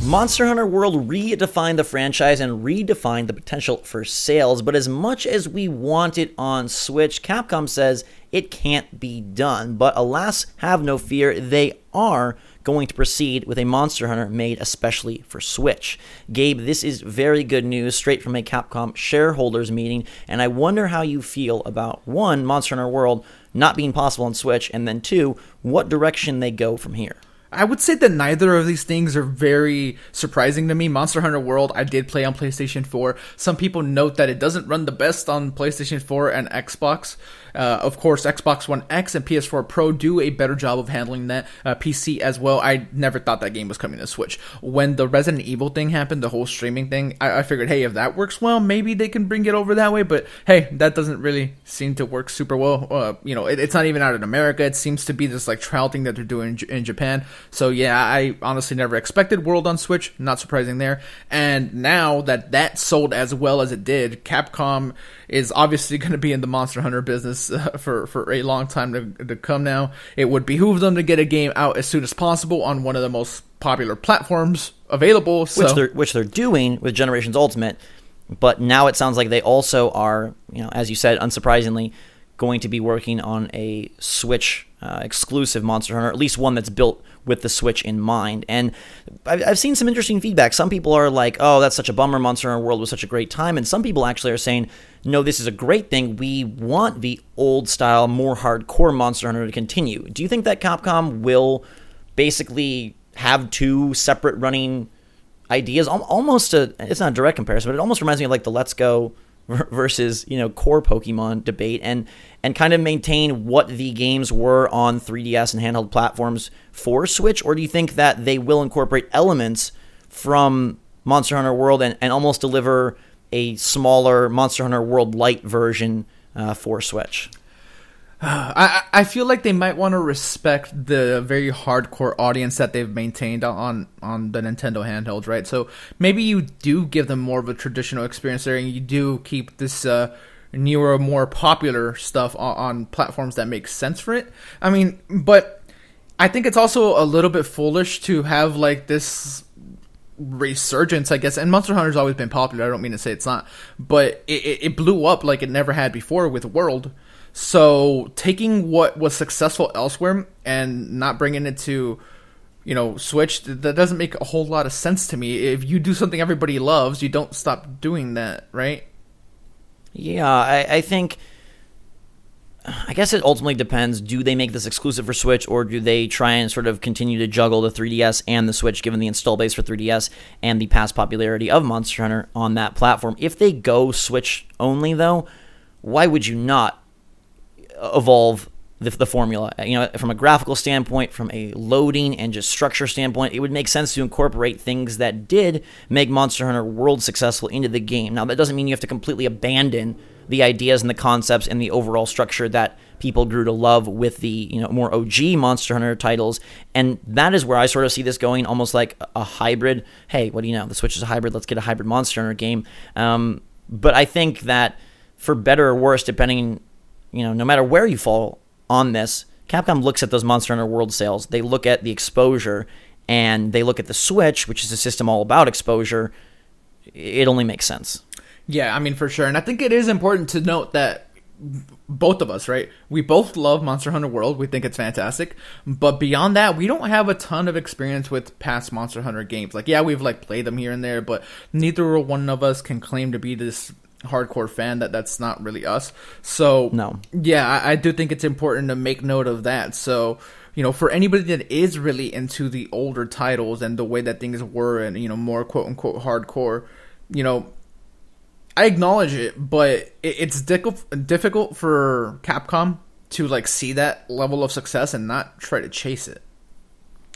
Monster Hunter World redefined the franchise and redefined the potential for sales, but as much as we want it on Switch, Capcom says it can't be done. But alas, have no fear, they are going to proceed with a Monster Hunter made especially for Switch. Gabe, this is very good news straight from a Capcom shareholders meeting, and I wonder how you feel about, one, Monster Hunter World not being possible on Switch, and then two, what direction they go from here. I would say that neither of these things are very surprising to me. Monster Hunter World, I did play on PlayStation 4. Some people note that it doesn't run the best on PlayStation 4 and Xbox. Of course, Xbox One X and PS4 Pro do a better job of handling that. PC as well. I never thought that game was coming to Switch. When the Resident Evil thing happened, the whole streaming thing, I figured, hey, if that works well, maybe they can bring it over that way. But hey, that doesn't really seem to work super well. It's not even out in America. It seems to be this like trial thing that they're doing in Japan. So yeah, I honestly never expected World on Switch. Not surprising there. And now that sold as well as it did, Capcom is obviously going to be in the Monster Hunter business for a long time to come now. It would behoove them to get a game out as soon as possible on one of the most popular platforms available. So. Which they're doing with Generations Ultimate, but now it sounds like they also are, as you said, unsurprisingly, going to be working on a Switch exclusive Monster Hunter, at least one that's built with the Switch in mind. And I've seen some interesting feedback. Some people are like, oh, that's such a bummer, Monster Hunter World was such a great time. And some people actually are saying, no, this is a great thing. We want the old style, more hardcore Monster Hunter to continue. Do you think that Capcom will basically have two separate running ideas? Almost it's not a direct comparison, but it almost reminds me of like the Let's Go versus core Pokemon debate, and kind of maintain what the games were on 3DS and handheld platforms for Switch? Or do you think that they will incorporate elements from Monster Hunter World and almost deliver a smaller Monster Hunter World Lite version for Switch? I feel like they might want to respect the very hardcore audience that they've maintained on the Nintendo handhelds, right? So maybe you do give them more of a traditional experience there, and you do keep this newer, more popular stuff on platforms that make sense for it. I mean, but I think it's also a little bit foolish to have like this resurgence, I guess. And Monster Hunter's always been popular. I don't mean to say it's not, but it blew up like it never had before with World. So taking what was successful elsewhere and not bringing it to, Switch, that doesn't make a whole lot of sense to me. If you do something everybody loves, you don't stop doing that, right? Yeah, I guess it ultimately depends. Do they make this exclusive for Switch, or do they try and sort of continue to juggle the 3DS and the Switch, given the install base for 3DS and the past popularity of Monster Hunter on that platform? If they go Switch only, though, why would you not evolve the formula? From a graphical standpoint, from a loading and just structure standpoint, it would make sense to incorporate things that did make Monster Hunter World successful into the game. Now, that doesn't mean you have to completely abandon the ideas and the concepts and the overall structure that people grew to love with the more OG Monster Hunter titles. And that is where I sort of see this going, almost like a hybrid. Hey, what do you know? The Switch is a hybrid. Let's get a hybrid Monster Hunter game. But I think that for better or worse, depending, no matter where you fall on this, Capcom looks at those Monster Hunter World sales. They look at the exposure, and they look at the Switch, which is a system all about exposure. It only makes sense. Yeah, I mean, for sure. And I think it is important to note that both of us, right? We both love Monster Hunter World. We think it's fantastic. But beyond that, we don't have a ton of experience with past Monster Hunter games. Like, yeah, we've played them here and there, but neither one of us can claim to be this hardcore fan. That's not really us. So no. Yeah, I do think it's important to make note of that. So for anybody that is really into the older titles and the way that things were, and more quote unquote hardcore, I acknowledge it, but it's difficult for Capcom to see that level of success and not try to chase it.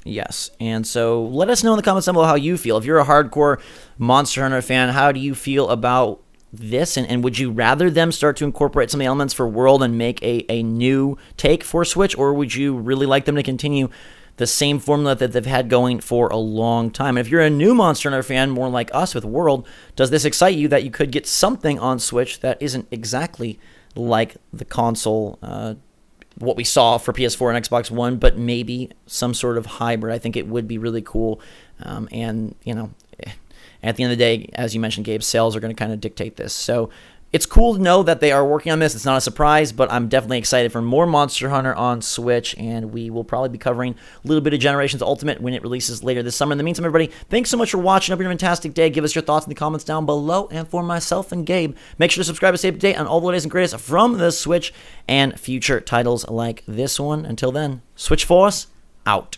Yes, and so let us know in the comments down below how you feel. If you're a hardcore Monster Hunter fan, how do you feel about this, and would you rather them start to incorporate some of the elements for World and make a new take for Switch, or would you really like them to continue the same formula that they've had going for a long time? And if you're a new Monster Hunter fan, more like us with World, does this excite you that you could get something on Switch that isn't exactly like the console what we saw for PS4 and Xbox One, but maybe some sort of hybrid. I think it would be really cool. And, you know, at the end of the day, as you mentioned, Gabe, sales are going to kind of dictate this. So it's cool to know that they are working on this. It's not a surprise, but I'm definitely excited for more Monster Hunter on Switch, and we will probably be covering a little bit of Generations Ultimate when it releases later this summer. In the meantime, everybody, thanks so much for watching. Hope you have a fantastic day. Give us your thoughts in the comments down below, and for myself and Gabe, make sure to subscribe to stay up to date on all the latest and greatest from the Switch and future titles like this one. Until then, Switch Force, out.